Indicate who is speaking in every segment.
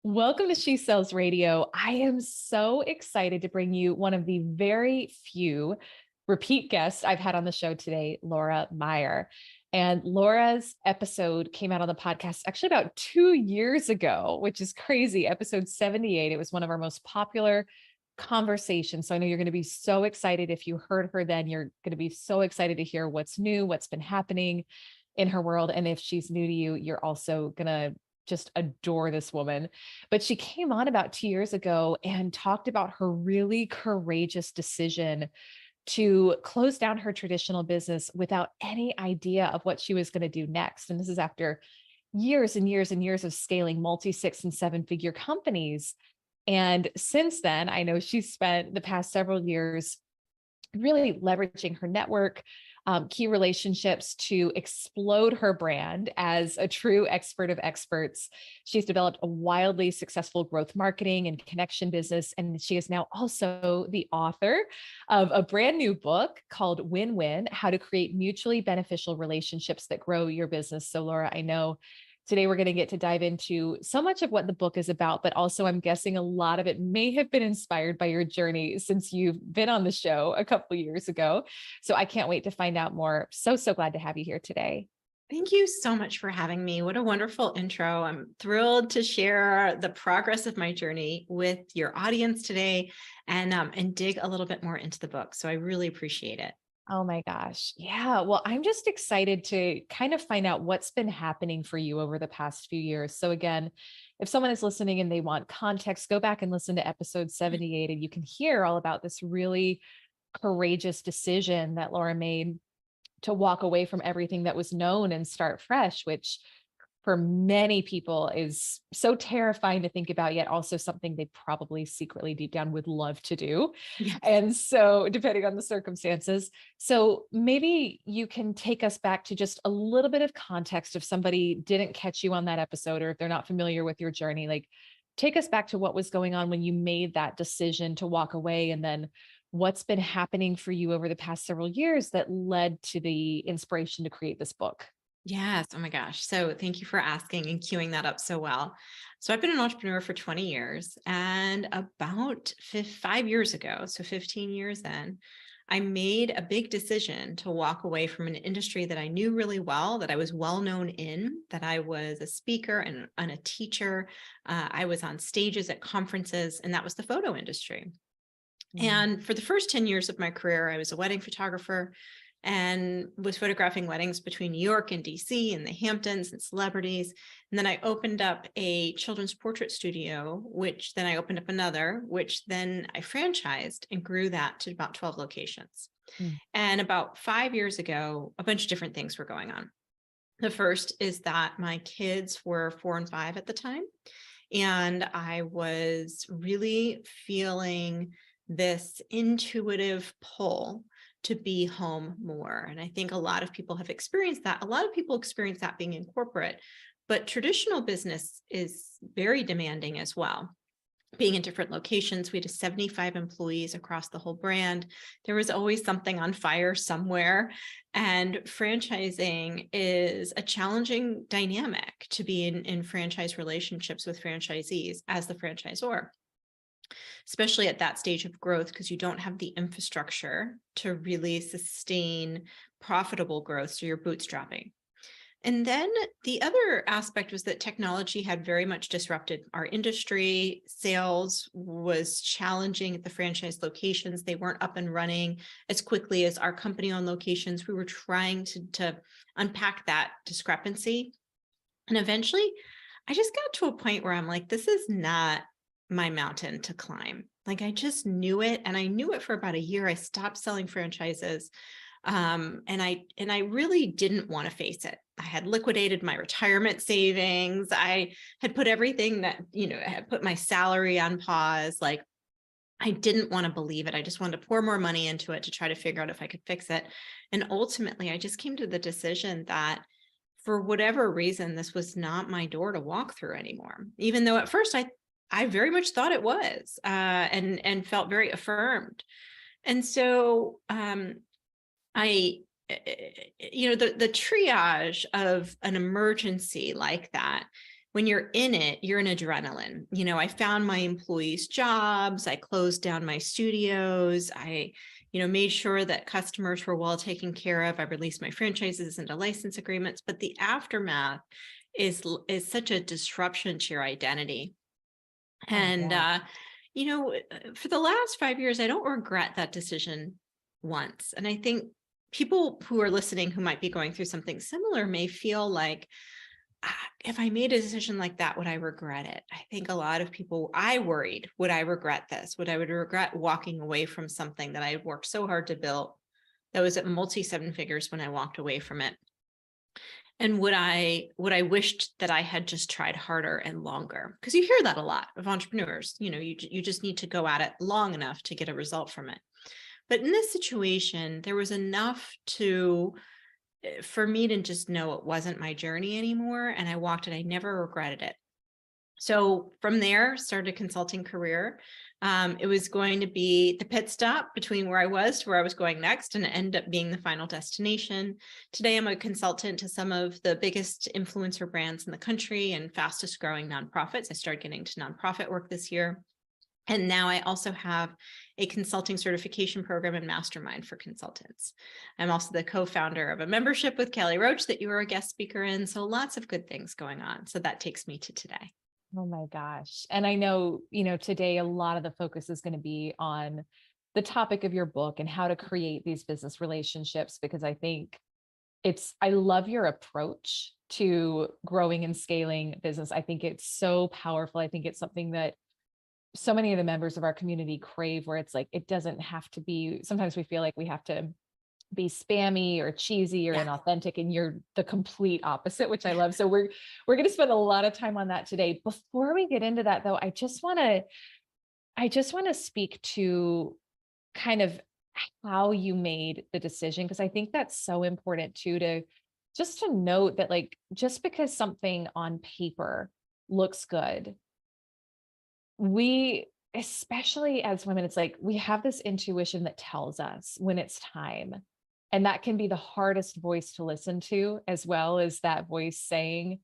Speaker 1: Welcome to She Sells Radio. I am so excited to bring you one of the very few repeat guests I've had on the show today, Laura Meyer. And Laura's episode came out on the podcast actually about 2 years ago, which is crazy. Episode 78. It was one of our most popular conversations. So I know you're going to be so excited. If you heard her then, you're going to be so excited to hear what's new, what's been happening in her world. And if she's new to you, you're also going to just adore this woman. But she came on about 2 years ago and talked about her really courageous decision to close down her traditional business without any idea of what she was going to do next. And this is after years and years and years of scaling multi 6 and 7 figure companies. And since then, I know she's spent the past several years really leveraging her network, key relationships to explode her brand as a true expert of experts. She's developed a wildly successful growth marketing and connection business, and she is now also the author of a brand new book called Win Win: How to Create Mutually Beneficial Relationships That Grow Your Business. So, Laura, I know today we're going to get to dive into so much of what the book is about, but also I'm guessing a lot of it may have been inspired by your journey since you've been on the show a couple of years ago. So I can't wait to find out more. So glad to have you here today.
Speaker 2: Thank you so much for having me. What a wonderful intro. I'm thrilled to share the progress of my journey with your audience today and dig a little bit more into the book. So I really appreciate it.
Speaker 1: Oh my gosh. Yeah. Well, I'm just excited to kind of find out what's been happening for you over the past few years. So again, if someone is listening and they want context, go back and listen to episode 78 and you can hear all about this really courageous decision that Laura made to walk away from everything that was known and start fresh, which for many people is so terrifying to think about, yet also something they probably secretly deep down would love to do.
Speaker 2: Yes.
Speaker 1: And so, depending on the circumstances. So, maybe you can take us back to just a little bit of context if somebody didn't catch you on that episode or if they're not familiar with your journey. Like, take us back to what was going on when you made that decision to walk away, and then what's been happening for you over the past several years that led to the inspiration to create this book.
Speaker 2: Yes. Oh my gosh. So thank you for asking and queuing that up so well. So I've been an entrepreneur for 20 years, and about 5 years ago, so 15 years then, I made a big decision to walk away from an industry that I knew really well, that I was well known in, that I was a speaker and a teacher. I was on stages at conferences, and that was the photo industry.
Speaker 1: Mm.
Speaker 2: And for the first 10 years of my career, I was a wedding photographer and was photographing weddings between New York and DC and the Hamptons and celebrities. And then I opened up a children's portrait studio, which then I opened up another, which then I franchised and grew that to about 12 locations.
Speaker 1: Mm.
Speaker 2: And about 5 years ago, a bunch of different things were going on. The first is that my kids were 4 and 5 at the time. And I was really feeling this intuitive pull to be home more. And I think a lot of people have experienced that. A lot of people experience that being in corporate, but traditional business is very demanding as well. Being in different locations, we had 75 employees across the whole brand. There was always something on fire somewhere. And franchising is a challenging dynamic to be in franchise relationships with franchisees as the franchisor, especially at that stage of growth, because you don't have the infrastructure to really sustain profitable growth. So you're bootstrapping. And then the other aspect was that technology had very much disrupted our industry. Sales was challenging at the franchise locations. They weren't up and running as quickly as our company-owned locations. We were trying to unpack that discrepancy. And eventually, I just got to a point where I'm like, this is not my mountain to climb. Like, I just knew it. And I knew it for about a year. I stopped selling franchises. And I really didn't want to face it. I had liquidated my retirement savings. I had put everything that, I had put my salary on pause. Like, I didn't want to believe it. I just wanted to pour more money into it to try to figure out if I could fix it. And ultimately, I just came to the decision that for whatever reason, this was not my door to walk through anymore. Even though at first I very much thought it was, and felt very affirmed. And so, the triage of an emergency like that when you're in it, you're in adrenaline. I found my employees jobs. I closed down my studios. I, made sure that customers were well taken care of. I released my franchises into license agreements, but the aftermath is such a disruption to your identity. And, for the last 5 years, I don't regret that decision once. And I think people who are listening who might be going through something similar may feel like, if I made a decision like that, would I regret it? I think a lot of people, I worried, would I regret this? Would I regret walking away from something that I had worked so hard to build that was at multi seven figures when I walked away from it? And would I wished that I had just tried harder and longer? Because you hear that a lot of entrepreneurs, you just need to go at it long enough to get a result from it. But in this situation, there was enough for me to just know it wasn't my journey anymore. And I walked it. I never regretted it. So from there, started a consulting career. It was going to be the pit stop between where I was to where I was going next, and it ended up being the final destination. Today, I'm a consultant to some of the biggest influencer brands in the country and fastest growing nonprofits. I started getting to nonprofit work this year. And now I also have a consulting certification program and mastermind for consultants. I'm also the co-founder of a membership with Kelly Roach that you were a guest speaker in. So lots of good things going on. So that takes me to today.
Speaker 1: Oh my gosh. And I know, today a lot of the focus is going to be on the topic of your book and how to create these business relationships, because I think I love your approach to growing and scaling business. I think it's so powerful. I think it's something that so many of the members of our community crave, where it's like, it doesn't have to be, sometimes we feel like we have to be spammy or cheesy or inauthentic, and you're the complete opposite, which I love. So we're going to spend a lot of time on that today. Before we get into that though, I just want to speak to kind of how you made the decision, because I think that's so important too, to note that, like, just because something on paper looks good, especially as women, it's like we have this intuition that tells us when it's time. And that can be the hardest voice to listen to, as well as that voice saying,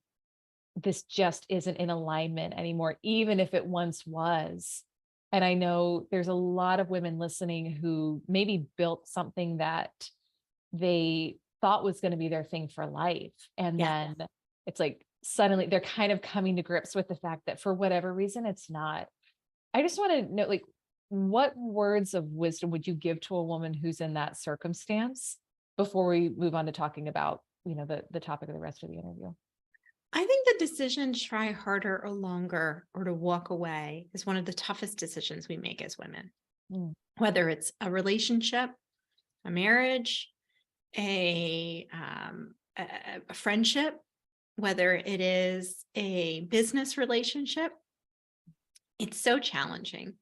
Speaker 1: this just isn't in alignment anymore, even if it once was. And I know there's a lot of women listening who maybe built something that they thought was going to be their thing for life. And then it's like, suddenly they're kind of coming to grips with the fact that for whatever reason, it's not. I just want to know, like, what words of wisdom would you give to a woman who's in that circumstance before we move on to talking about, the topic of the rest of the interview?
Speaker 2: I think the decision to try harder or longer or to walk away is one of the toughest decisions we make as women, whether it's a relationship, a marriage, a friendship, whether it is a business relationship. It's so challenging.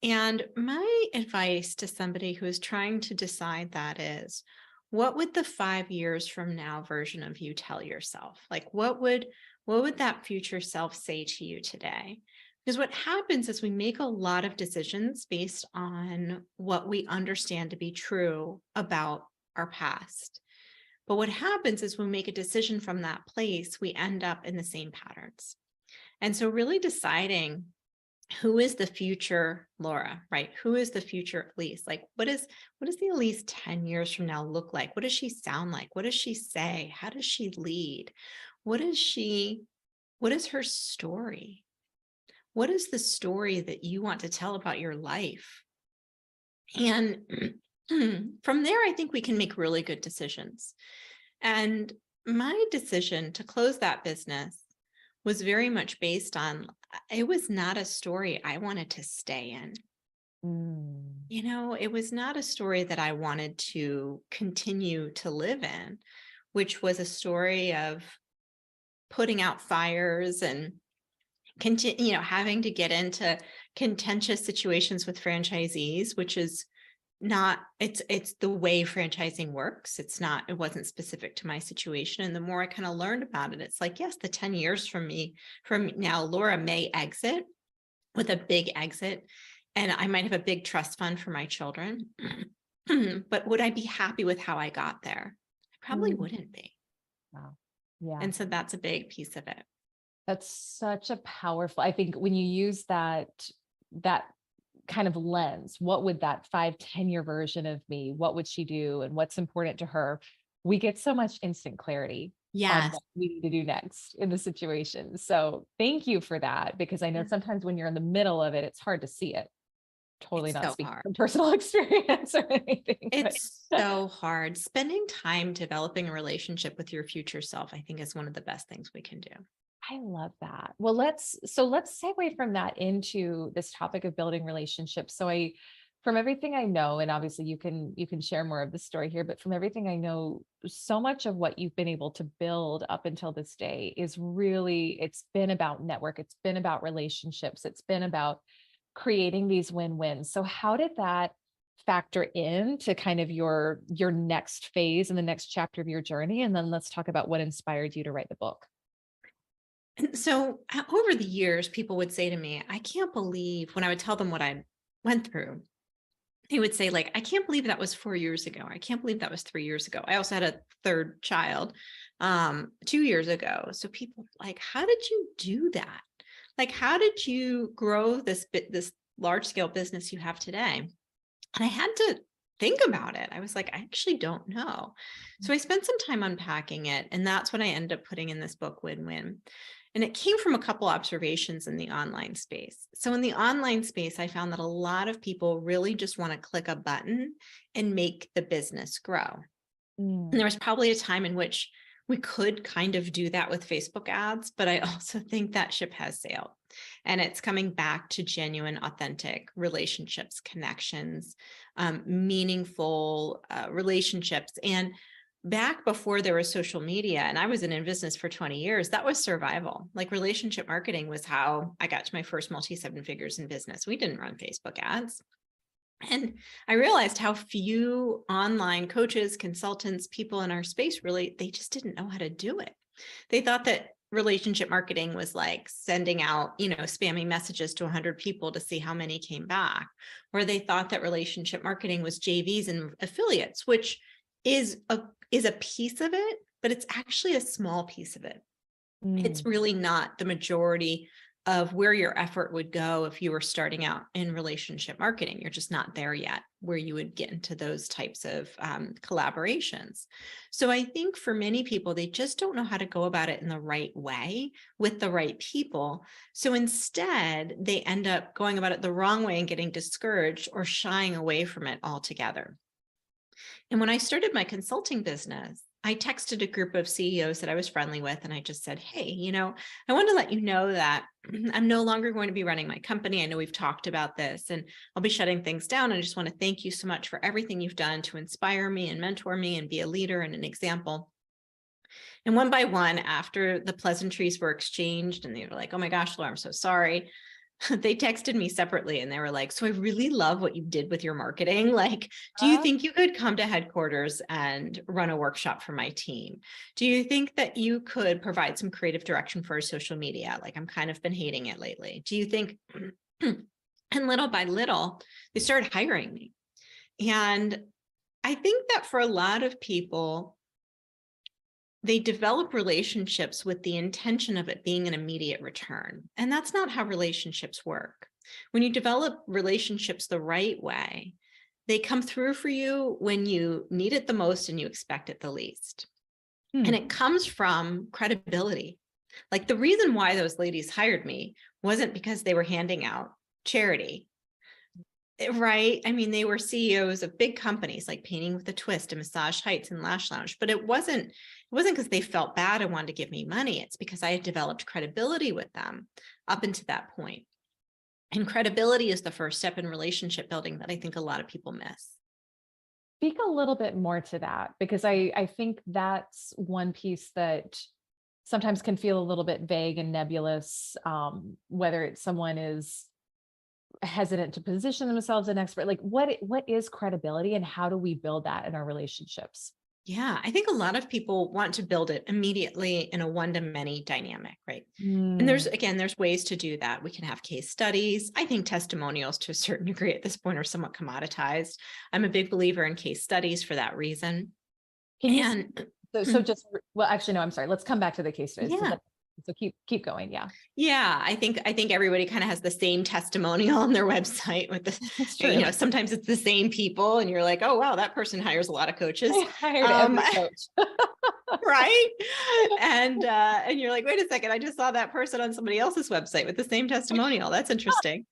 Speaker 2: And my advice to somebody who is trying to decide that is, what would the 5 years from now version of you tell yourself? Like, what would that future self say to you today? Because what happens is we make a lot of decisions based on what we understand to be true about our past. But what happens is when we make a decision from that place, we end up in the same patterns. And so really deciding, who is the future Laura, right? Who is the future Elise? Like, what does the Elise 10 years from now look like? What does she sound like? What does she say? How does she lead? What is her story? What is the story that you want to tell about your life? And from there, I think we can make really good decisions. And my decision to close that business was very much based on, it was not a story I wanted to stay in. It was not a story that I wanted to continue to live in, which was a story of putting out fires and having to get into contentious situations with franchisees, which is not, it's the way franchising works. It wasn't specific to my situation. And the more I kind of learned about it, it's like, yes, the 10 years from now, Laura may exit with a big exit, and I might have a big trust fund for my children. But would I be happy with how I got there? I probably wouldn't be.
Speaker 1: Wow. Yeah.
Speaker 2: And so that's a big piece of it.
Speaker 1: That's such a powerful, I think when you use that kind of lens, what would that 5, 10 year version of me, what would she do and what's important to her? We get so much instant clarity on
Speaker 2: Yes.
Speaker 1: what we need to do next in the situation. So thank you for that, because I know
Speaker 2: Yeah.
Speaker 1: sometimes when you're in the middle of it, it's hard to see it. Totally
Speaker 2: It's
Speaker 1: not
Speaker 2: so
Speaker 1: speaking
Speaker 2: hard.
Speaker 1: from personal experience or anything, but
Speaker 2: It's so hard. Spending time developing a relationship with your future self, I think, is one of the best things we can do.
Speaker 1: I love that. Well, let's segue from that into this topic of building relationships. From everything I know, and obviously you can share more of the story here, but from everything I know, so much of what you've been able to build up until this day is really, it's been about network, it's been about relationships, it's been about creating these win-wins. So how did that factor in to kind of your next phase and the next chapter of your journey? And then let's talk about what inspired you to write the book.
Speaker 2: And so over the years, people would say to me, I can't believe when I would tell them what I went through, they would say, like, I can't believe that was 4 years ago. I can't believe that was 3 years ago. I also had a third child 2 years ago. So people like, how did you do that? Like, how did you grow this large scale business you have today? And I had to think about it. I was like, I actually don't know. So I spent some time unpacking it. And that's what I ended up putting in this book, Win Win. And it came from a couple observations in the online space. So in the online space, I found that a lot of people really just want to click a button and make the business grow. And
Speaker 1: Mm.
Speaker 2: there was probably a time in which we could kind of do that with Facebook ads, but I also think that ship has sailed. And it's coming back to genuine, authentic relationships, connections, meaningful relationships. And back before there was social media, and I was in business for 20 years, that was survival. Like relationship marketing was how I got to my first multi-seven figures in business. We didn't run Facebook ads. And I realized how few online coaches, consultants, people in our space really, they just didn't know how to do it. They thought that relationship marketing was like sending out, spamming messages to 100 people to see how many came back. Or they thought that relationship marketing was JVs and affiliates, which is a piece of it, but it's actually a small piece of it. It's
Speaker 1: Mm.
Speaker 2: really not the majority of where your effort would go if you were starting out in relationship marketing. You're just not there yet where you would get into those types of collaborations. So I think for many people, they just don't know how to go about it in the right way with the right people. So instead, they end up going about it the wrong way and getting discouraged or shying away from it altogether. And when I started my consulting business, I texted a group of CEOs that I was friendly with, and I just said, hey, I want to let you know that I'm no longer going to be running my company. I know we've talked about this, and I'll be shutting things down. I just want to thank you so much for everything you've done to inspire me and mentor me and be a leader and an example. And one by one, after the pleasantries were exchanged, and they were like, oh my gosh, Laura, I'm so sorry. They texted me separately and they were like, so I really love what you did with your marketing. Like, do you think you could come to headquarters and run a workshop for my team? Do you think that you could provide some creative direction for our social media? Like, I'm kind of been hating it lately. Do you think, and little by little, they started hiring me. And I think that for a lot of people, they develop relationships with the intention of it being an immediate return. And that's not how relationships work. When you develop relationships the right way, they come through for you when you need it the most and you expect it the least. And it comes from credibility. Like the reason why those ladies hired me wasn't because they were handing out charity. Right. I mean, they were CEOs of big companies like Painting with a Twist and Massage Heights and Lash Lounge, but it wasn't because they felt bad and wanted to give me money. It's because I had developed credibility with them up until that point. And credibility is the first step in relationship building that I think a lot of people miss.
Speaker 1: Speak a little bit more to that, because I think that's one piece that sometimes can feel a little bit vague and nebulous, whether it's someone is hesitant to position themselves an expert. Like what is credibility and how do we build that in our relationships?
Speaker 2: Yeah, I think a lot of people want to build it immediately in a one-to-many dynamic, right? And
Speaker 1: Mm.
Speaker 2: there's ways to do that. We can have case studies. I think testimonials to a certain degree at this point are somewhat commoditized. I'm a big believer in case studies for that reason.
Speaker 1: Can you,
Speaker 2: And
Speaker 1: so just, well, actually, no, I'm sorry. Let's come back to the case studies, because
Speaker 2: yeah,
Speaker 1: So keep going. Yeah.
Speaker 2: Yeah, I think everybody kind of has the same testimonial on their website with the,
Speaker 1: That's true.
Speaker 2: sometimes it's the same people and you're like, oh, wow, that person hires a lot of coaches.
Speaker 1: I hired
Speaker 2: Um,
Speaker 1: every coach.
Speaker 2: right. And you're like, wait a second, I just saw that person on somebody else's website with the same testimonial. That's interesting.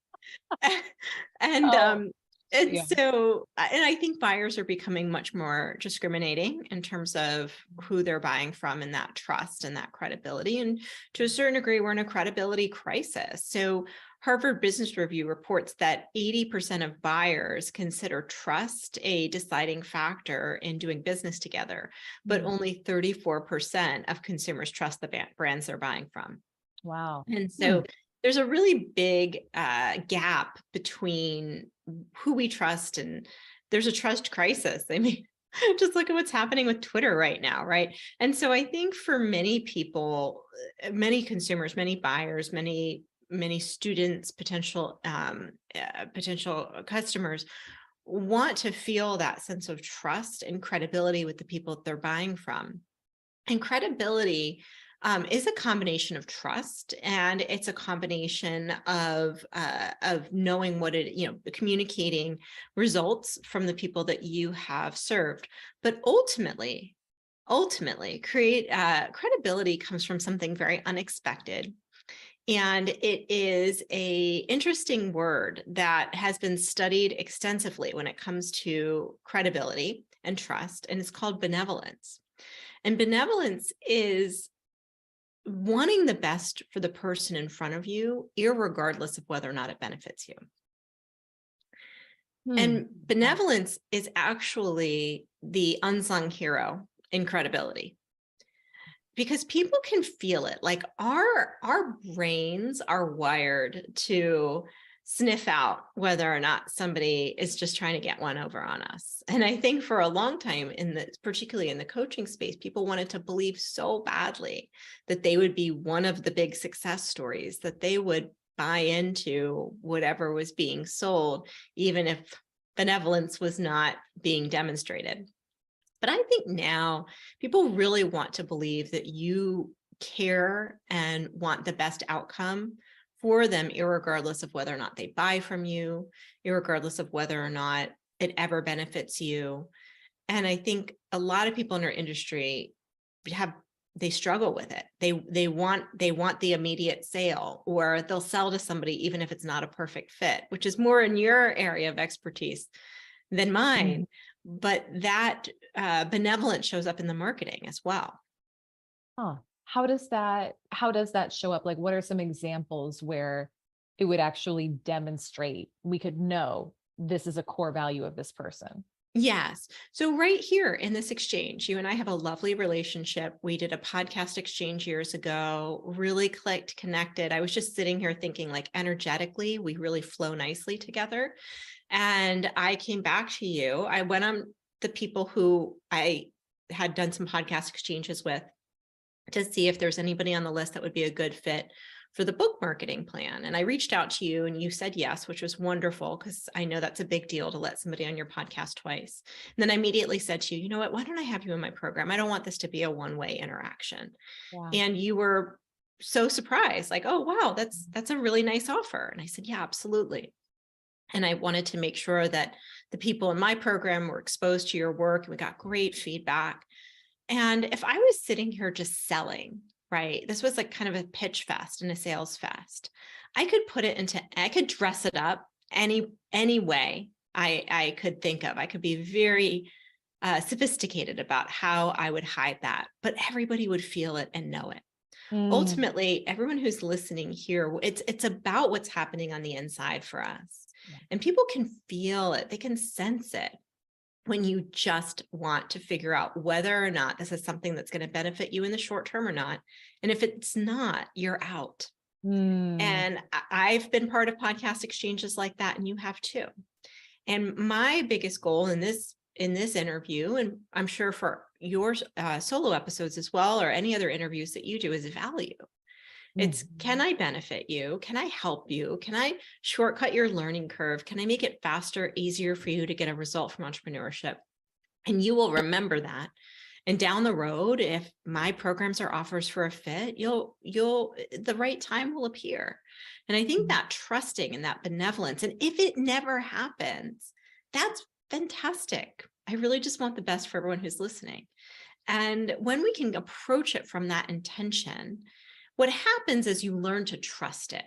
Speaker 2: and
Speaker 1: Oh,
Speaker 2: um and
Speaker 1: yeah.
Speaker 2: so and I think buyers are becoming much more discriminating in terms of who they're buying from and that trust and that credibility. And to a certain degree, we're in a credibility crisis. So Harvard Business Review reports that 80% of buyers consider trust a deciding factor in doing business together, but
Speaker 1: Mm.
Speaker 2: only 34% of consumers trust the brands they're buying from.
Speaker 1: Wow.
Speaker 2: And
Speaker 1: Hmm.
Speaker 2: so there's a really big gap between who we trust, and there's a trust crisis. I mean, just look at what's happening with Twitter right now, right? And so I think for many people, many consumers, many buyers, many students, potential customers want to feel that sense of trust and credibility with the people that they're buying from. And credibility is a combination of trust, and it's a combination of knowing what it, communicating results from the people that you have served. But ultimately, create credibility comes from something very unexpected. And it is a interesting word that has been studied extensively when it comes to credibility and trust, and it's called benevolence. And benevolence is wanting the best for the person in front of you, irregardless of whether or not it benefits you.
Speaker 1: Hmm.
Speaker 2: And benevolence is actually the unsung hero in credibility, because people can feel it. Like our brains are wired to sniff out whether or not somebody is just trying to get one over on us. And I think for a long time, particularly in the coaching space, people wanted to believe so badly that they would be one of the big success stories, that they would buy into whatever was being sold, even if benevolence was not being demonstrated. But I think now people really want to believe that you care and want the best outcome for them, irregardless of whether or not they buy from you, irregardless of whether or not it ever benefits you. And I think a lot of people in our industry they struggle with it. They want the immediate sale, or they'll sell to somebody even if it's not a perfect fit, which is more in your area of expertise than mine. But that benevolence shows up in the marketing as well.
Speaker 1: Huh. How does that show up? Like, what are some examples where it would actually demonstrate we could know this is a core value of this person?
Speaker 2: Yes. So right here in this exchange, you and I have a lovely relationship. We did a podcast exchange years ago, really clicked, connected. I was just sitting here thinking, like, energetically, we really flow nicely together. And I came back to you. I went on the people who I had done some podcast exchanges with to see if there's anybody on the list that would be a good fit for the book marketing plan. And I reached out to you and you said yes, which was wonderful, because I know that's a big deal to let somebody on your podcast twice. And then I immediately said to you, you know what, why don't I have you in my program? I don't want this to be a one-way interaction.
Speaker 1: Yeah.
Speaker 2: And you were so surprised, like, oh, wow, that's a really nice offer. And I said, yeah, absolutely. And I wanted to make sure that the people in my program were exposed to your work, and we got great feedback. And if I was sitting here just selling, right, this was like kind of a pitch fest and a sales fest, I could dress it up any way I could think of. I could be very sophisticated about how I would hide that, but everybody would feel it and know it.
Speaker 1: Mm.
Speaker 2: Ultimately, everyone who's listening here, it's about what's happening on the inside for us.
Speaker 1: Yeah.
Speaker 2: And people can feel it, they can sense it when you just want to figure out whether or not this is something that's going to benefit you in the short term or not. And if it's not, you're out.
Speaker 1: Mm.
Speaker 2: And I've been part of podcast exchanges like that, and you have too. And my biggest goal in this interview, and I'm sure for your solo episodes as well, or any other interviews that you do, is value. It's, can I benefit you? Can I help you? Can I shortcut your learning curve? Can I make it faster, easier for you to get a result from entrepreneurship? And you will remember that. And down the road, if my programs are offers for a fit, the right time will appear. And I think that trusting and that benevolence, and if it never happens, that's fantastic. I really just want the best for everyone who's listening. And when we can approach it from that intention, what happens is you learn to trust it.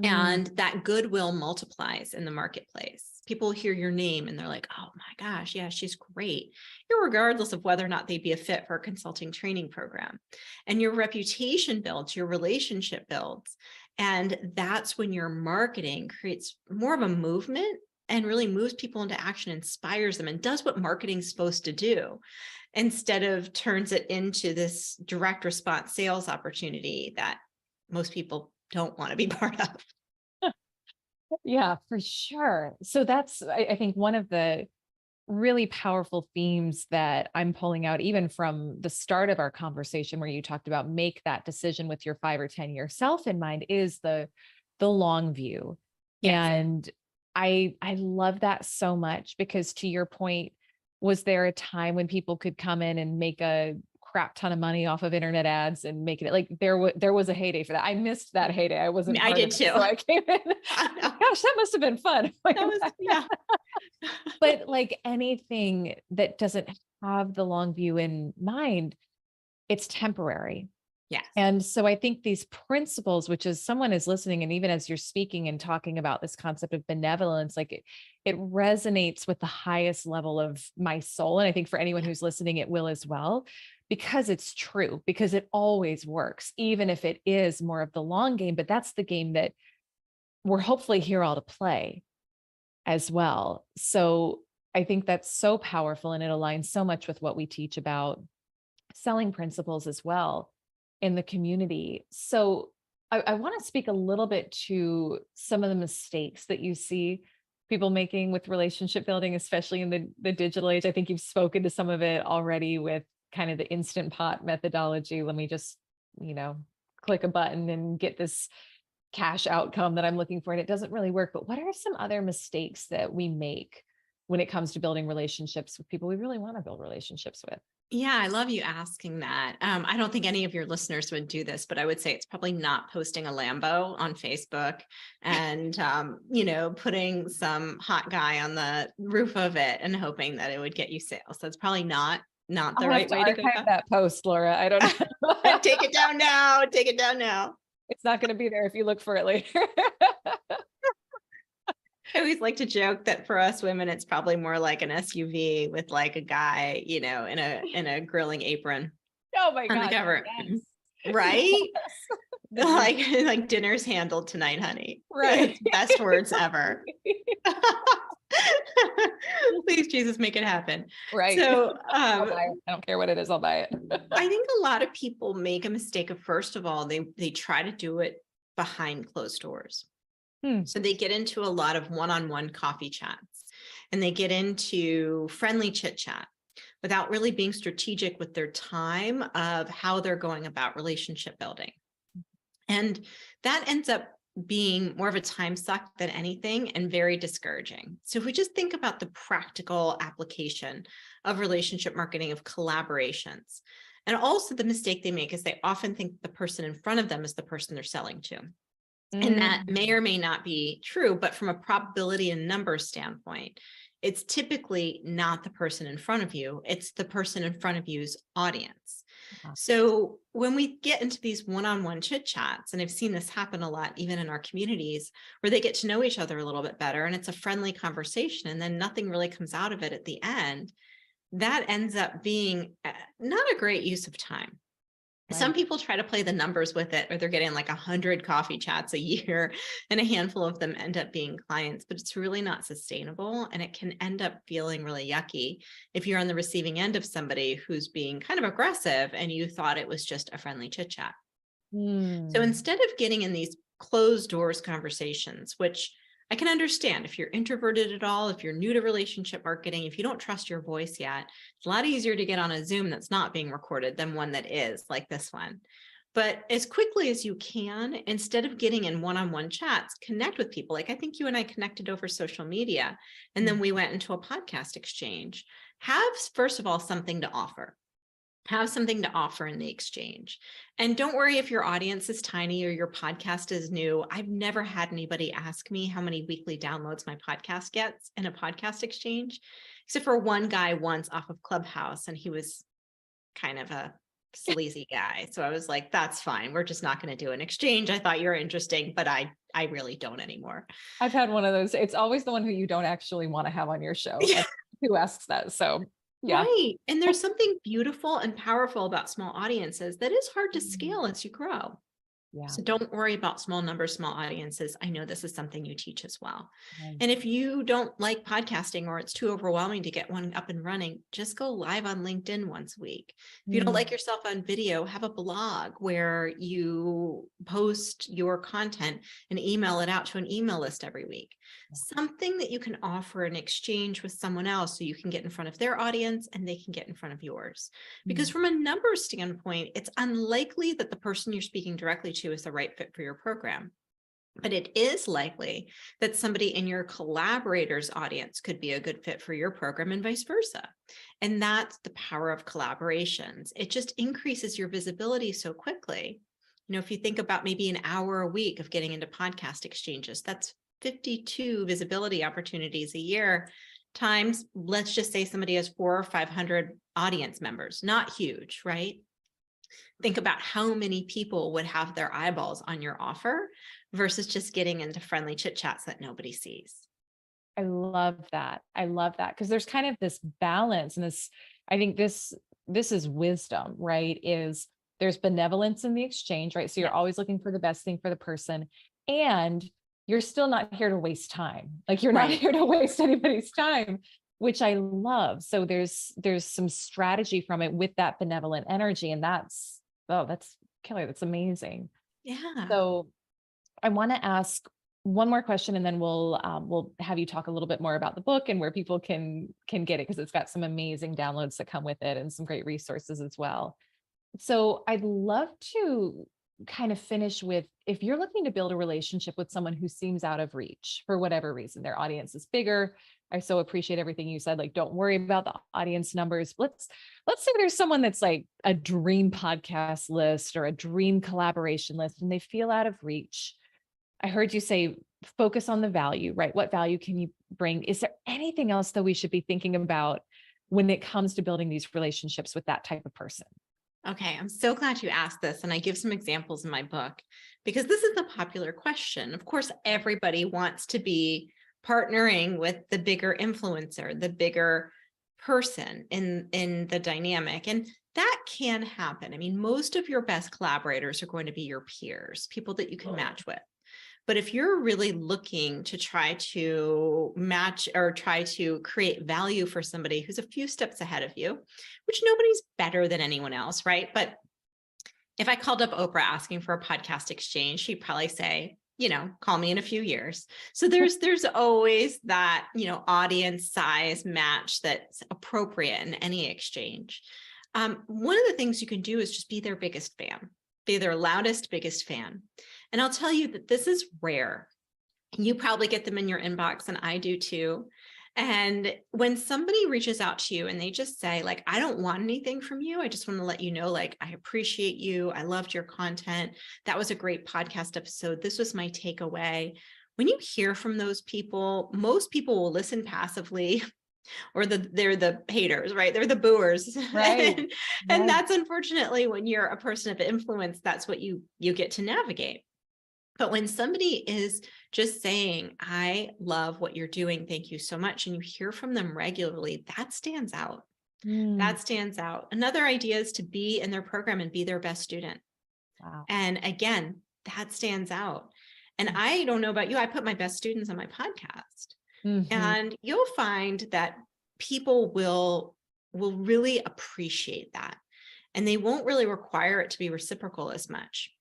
Speaker 2: And that goodwill multiplies in the marketplace. People hear your name and they're like, oh my gosh, yeah, she's great, regardless of whether or not they'd be a fit for a consulting training program. And your reputation builds, your relationship builds. And that's when your marketing creates more of a movement and really moves people into action, inspires them, and does what marketing's supposed to do, instead of turns it into this direct response sales opportunity that most people don't want to be part of.
Speaker 1: Yeah, for sure. So that's, I think, one of the really powerful themes that I'm pulling out, even from the start of our conversation, where you talked about make that decision with your 5 or 10 year self in mind, is the long view.
Speaker 2: Yes.
Speaker 1: And I love that so much, because to your point, was there a time when people could come in and make a crap ton of money off of internet ads and making it like there was a heyday for that? I missed that heyday. I wasn't.
Speaker 2: I did too.
Speaker 1: So I came in. Gosh, that must have been fun.
Speaker 2: Yeah.
Speaker 1: But like anything that doesn't have the long view in mind, it's temporary.
Speaker 2: Yes.
Speaker 1: And so I think these principles, which is someone is listening, and even as you're speaking and talking about this concept of benevolence, like it resonates with the highest level of my soul. And I think for anyone who's listening, it will as well, because it's true, because it always works, even if it is more of the long game. But that's the game that we're hopefully here all to play as well. So I think that's so powerful, and it aligns so much with what we teach about selling principles as well in the community. So I want to speak a little bit to some of the mistakes that you see people making with relationship building, especially in the digital age. I think you've spoken to some of it already with kind of the instant pot methodology. Let me just, click a button and get this cash outcome that I'm looking for. And it doesn't really work. But what are some other mistakes that we make when it comes to building relationships with people we really want to build relationships with?
Speaker 2: Yeah, I love you asking that. I don't think any of your listeners would do this, but I would say it's probably not posting a Lambo on Facebook and, putting some hot guy on the roof of it and hoping that it would get you sales. That's probably not the right way to go about
Speaker 1: that post, Laura. I don't know.
Speaker 2: Take it down now. Take it down now.
Speaker 1: It's not going to be there if you look for it later.
Speaker 2: I always like to joke that for us women, it's probably more like an SUV with like a guy, in a grilling apron.
Speaker 1: Oh my God.
Speaker 2: On the cover.
Speaker 1: Yes.
Speaker 2: Right? like dinner's handled tonight, honey.
Speaker 1: Right.
Speaker 2: Best words ever. Please, Jesus, make it happen.
Speaker 1: Right.
Speaker 2: So
Speaker 1: I don't care what it is, I'll buy it.
Speaker 2: I think a lot of people make a mistake of, first of all, they try to do it behind closed doors. So they get into a lot of one-on-one coffee chats, and they get into friendly chit chat without really being strategic with their time of how they're going about relationship building. And that ends up being more of a time suck than anything, and very discouraging. So if we just think about the practical application of relationship marketing, of collaborations, and also the mistake they make is they often think the person in front of them is the person they're selling to. And that may or may not be true, but from a probability and numbers standpoint, it's typically not the person in front of you, it's the person in front of you's audience. So when we get into these one-on-one chit chats, and I've seen this happen a lot, even in our communities, where they get to know each other a little bit better, and it's a friendly conversation, and then nothing really comes out of it at the end, that ends up being not a great use of time. Right. Some people try to play the numbers with it, or they're getting like 100 coffee chats a year, and a handful of them end up being clients, but it's really not sustainable. And it can end up feeling really yucky if you're on the receiving end of somebody who's being kind of aggressive and you thought it was just a friendly chit chat. So instead of getting in these closed doors conversations, which I can understand if you're introverted at all, if you're new to relationship marketing, if you don't trust your voice yet, it's a lot easier to get on a Zoom that's not being recorded than one that is, like this one. But as quickly as you can, instead of getting in one-on-one chats, connect with people. Like I think you and I connected over social media, and then we went into a podcast exchange. Have, first of all, something to offer. Have something to offer in the exchange. And don't worry if your audience is tiny or your podcast is new. I've never had anybody ask me how many weekly downloads my podcast gets in a podcast exchange, except for one guy once off of Clubhouse, and he was kind of a sleazy guy. So I was like, that's fine. We're just not going to do an exchange. I thought you were interesting, but I really don't anymore.
Speaker 1: I've had one of those. It's always the one who you don't actually want to have on your show. Who asks that? So yeah.
Speaker 2: Right. And there's something beautiful and powerful about small audiences that is hard to scale as you grow.
Speaker 1: Yeah.
Speaker 2: So don't worry about small numbers, small audiences. I know this is something you teach as well.
Speaker 1: Right.
Speaker 2: And if you don't like podcasting or it's too overwhelming to get one up and running, just go live on LinkedIn once a week. If you don't like yourself on video, have a blog where you post your content and email it out to an email list every week. Something that you can offer in exchange with someone else so you can get in front of their audience and they can get in front of yours. Because from a numbers standpoint, it's unlikely that the person you're speaking directly to is the right fit for your program. But it is likely that somebody in your collaborators audience could be a good fit for your program and vice versa. And that's the power of collaborations. It just increases your visibility so quickly. You know, if you think about maybe an hour a week of getting into podcast exchanges, that's 52 visibility opportunities a year times, let's just say somebody has 400 or 500 audience members, not huge, right? Think about how many people would have their eyeballs on your offer versus just getting into friendly chit chats that nobody sees.
Speaker 1: I love that. I love that because there's kind of this balance and this, I think this is wisdom, right? Is there's benevolence in the exchange, right? So you're always looking for the best thing for the person, and you're still not here to waste time. Like you're not here to waste anybody's time, which I love. So there's some strategy from it with that benevolent energy. And that's Kelly, that's amazing.
Speaker 2: Yeah.
Speaker 1: So I want to ask one more question, and then we'll have you talk a little bit more about the book and where people can get it, because it's got some amazing downloads that come with it and some great resources as well. So I'd love to kind of finish with, if you're looking to build a relationship with someone who seems out of reach for whatever reason, their audience is bigger. I so appreciate everything you said. Like, don't worry about the audience numbers. Let's say there's someone that's like a dream podcast list or a dream collaboration list, and they feel out of reach. I heard you say, focus on the value, right? What value can you bring? Is there anything else that we should be thinking about when it comes to building these relationships with that type of person?
Speaker 2: Okay, I'm so glad you asked this, and I give some examples in my book because this is a popular question. Of course, everybody wants to be partnering with the bigger influencer, the bigger person in the dynamic, and that can happen. I mean, most of your best collaborators are going to be your peers, people that you can match with. But if you're really looking to try to match or try to create value for somebody who's a few steps ahead of you, which nobody's better than anyone else, right? But if I called up Oprah asking for a podcast exchange, she'd probably say, you know, call me in a few years. So there's always that, you know, audience size match that's appropriate in any exchange. One of the things you can do is just be their biggest fan, be their loudest, biggest fan. And I'll tell you that this is rare. You probably get them in your inbox, and I do too. And when somebody reaches out to you and they just say, like, I don't want anything from you, I just want to let you know, like, I appreciate you. I loved your content. That was a great podcast episode. This was my takeaway. When you hear from those people, most people will listen passively, or they're the haters, right? They're the booers.
Speaker 1: Right.
Speaker 2: And that's unfortunately, when you're a person of influence, that's what you get to navigate. But when somebody is just saying, I love what you're doing, thank you so much, and you hear from them regularly, that stands out. That stands out. Another idea is to be in their program and be their best student.
Speaker 1: Wow.
Speaker 2: And again, that stands out. And I don't know about you, I put my best students on my podcast. And you'll find that people will really appreciate that. And they won't really require it to be reciprocal as much.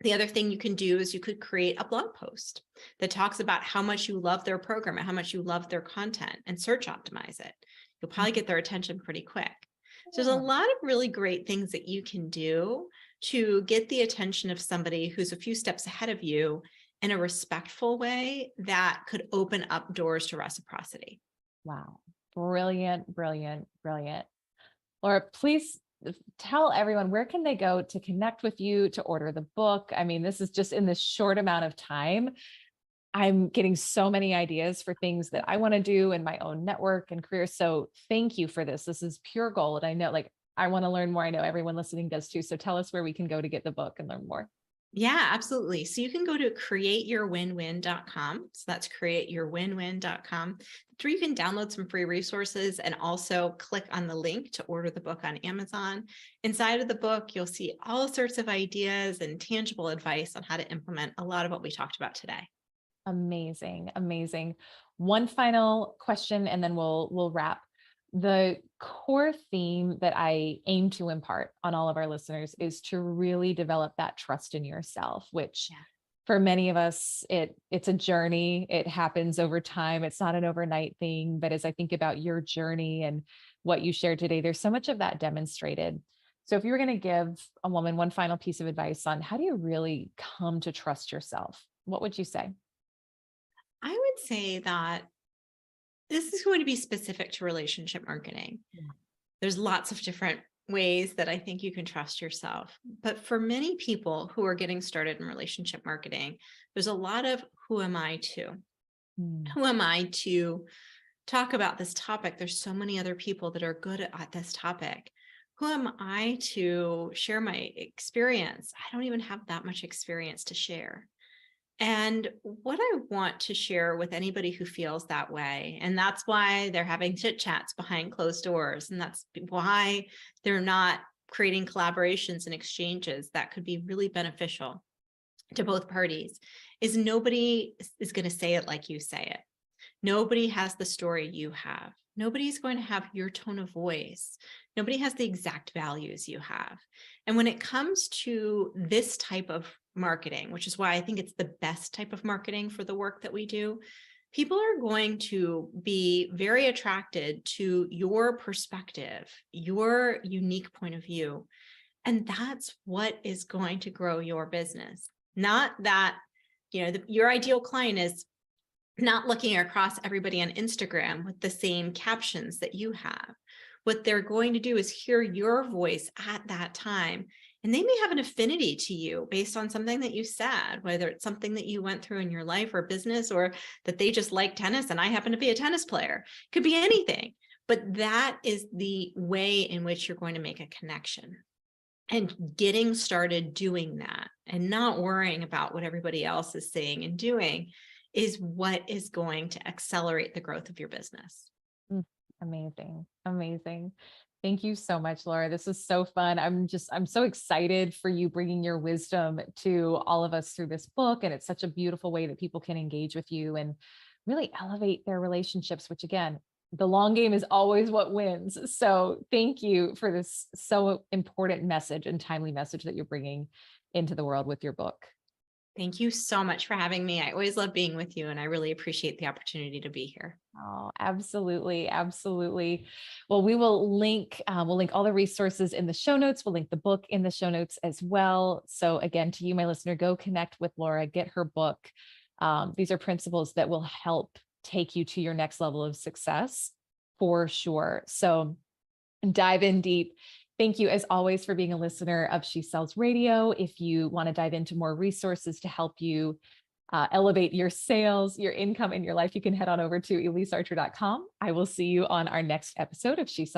Speaker 2: The other thing you can do is you could create a blog post that talks about how much you love their program and how much you love their content, and search optimize it. You'll probably get their attention pretty quick. So there's a lot of really great things that you can do to get the attention of somebody who's a few steps ahead of you in a respectful way that could open up doors to reciprocity.
Speaker 1: Wow. Brilliant, brilliant, brilliant. Laura, please tell everyone, where can they go to connect with you, to order the book? I mean, this is just in this short amount of time. I'm getting so many ideas for things that I want to do in my own network and career. So thank you for this. This is pure gold. I know, like, I want to learn more. I know everyone listening does too. So tell us where we can go to get the book and learn more.
Speaker 2: Yeah, absolutely. So you can go to createyourwinwin.com. So that's createyourwinwin.com. Where you can download some free resources and also click on the link to order the book on Amazon. Inside of the book, you'll see all sorts of ideas and tangible advice on how to implement a lot of what we talked about today.
Speaker 1: Amazing. Amazing. One final question, and then we'll wrap. The core theme that I aim to impart on all of our listeners is to really develop that trust in yourself, which for many of us, it's a journey. It happens over time. It's not an overnight thing. But as I think about your journey and what you shared today, there's so much of that demonstrated. So if you were going to give a woman one final piece of advice on how do you really come to trust yourself, what would you say?
Speaker 2: I would say that this is going to be specific to relationship marketing.
Speaker 1: Yeah.
Speaker 2: There's lots of different ways that I think you can trust yourself. But for many people who are getting started in relationship marketing, there's a lot of who am I to? Who am I to talk about this topic? There's so many other people that are good at this topic. Who am I to share my experience? I don't even have that much experience to share. And what I want to share with anybody who feels that way, and that's why they're having chit chats behind closed doors, and that's why they're not creating collaborations and exchanges that could be really beneficial to both parties, is nobody is going to say it like you say it. Nobody has the story you have. Nobody's going to have your tone of voice. Nobody has the exact values you have. And when it comes to this type of marketing, which is why I think it's the best type of marketing for the work that we do, people are going to be very attracted to your perspective, your unique point of view. And that's what is going to grow your business. Not that, your ideal client is not looking across everybody on Instagram with the same captions that you have. What they're going to do is hear your voice at that time. And they may have an affinity to you based on something that you said, whether it's something that you went through in your life or business, or that they just like tennis and I happen to be a tennis player. It could be anything, but that is the way in which you're going to make a connection. And getting started doing that and not worrying about what everybody else is saying and doing is what is going to accelerate the growth of your business.
Speaker 1: Amazing. Amazing. Thank you so much, Laura. This is so fun. I'm so excited for you bringing your wisdom to all of us through this book. And it's such a beautiful way that people can engage with you and really elevate their relationships, which again, the long game is always what wins. So thank you for this so important message and timely message that you're bringing into the world with your book.
Speaker 2: Thank you so much for having me. I always love being with you, and I really appreciate the opportunity to be here.
Speaker 1: Oh, absolutely. Absolutely. Well, we'll link all the resources in the show notes. We'll link the book in the show notes as well. So again, to you, my listener, go connect with Laura, get her book. These are principles that will help take you to your next level of success for sure. So dive in deep. Thank you, as always, for being a listener of She Sells Radio. If you want to dive into more resources to help you elevate your sales, your income, and your life, you can head on over to elisearcher.com. I will see you on our next episode of She Sells